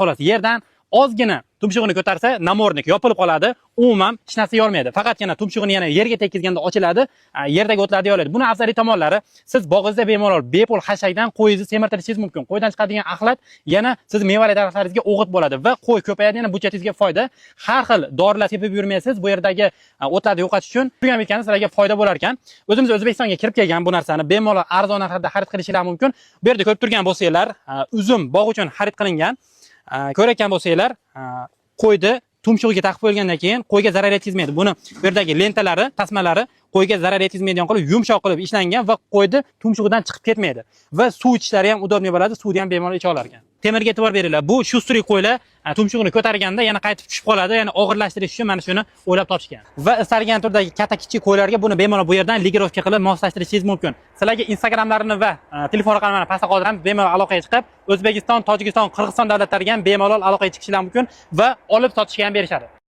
Xolos, yerdan ozgina tumshug'ini ko'tarsa, namornik yopilib qoladi, umuman hech narsa yolmaydi. Faqatgina tumshug'ini yana yerga tekkizganda ochiladi, yerdagi o'tlarni yolaydi. Buni afzaliy tomonlari, siz bog'ingizda bemalol bepul hashakdan qo'yingizni semirtirishingiz mumkin. Qo'ydan chiqadigan axlat yana siz mevali daraxtlaringizga o'g'it bo'ladi va qo'y ko'payadi, yana budjetingizga foyda. Har xil dorilar tepib yurmaysiz, bu yerdagi o'tlarni yo'qotish uchun. Turgan bitgani sizlarga foyda bo'lar ekan. O'zimiz O'zbekistonga kirib kelgan bu narsani bemalol arzon narxda xarid qilishingiz mumkin. Bu yerda ko'rib turgan bo'lsanglar, uzum bog' uchun xarid qilingan. Ko'rayotgan bo'lsanglar, qo'yni tumshug'iga taqib qo'yilgandan keyin qo'yga zarar yetkazmaydi. Buni bu yerdagi lentalari, tasmalari qo'yga zarar yetkazmaydigan qilib yumshoq qilib ishlangan va qo'yni tumshug'idan chiqib ketmaydi. Va suv ichishlari ham udobniy bo'ladi, suvni ham bemalol icha olar ekan. Temirga e'tibor beringlar. Bu shustrik qo'ylar tumshug'ini ko'targanda yana qaytib tushib qoladi, yana og'irlashtirish uchun mana shuni o'ylab topishgan. Va istalgan turdagi katta-kichik qo'ylarga buni bemalol bu yerdan ligirovka qilib moslashtirishingiz mumkin. Sizlarga Instagramlarini va telefon raqamlarini pastda qoldiramiz. Bemalol aloqaga chiqib, O'zbekiston, Tojikiston, Qirg'iziston davlatlariga ham bemalol aloqaga chiqishingiz mumkin va olib sotishga ham berishadi.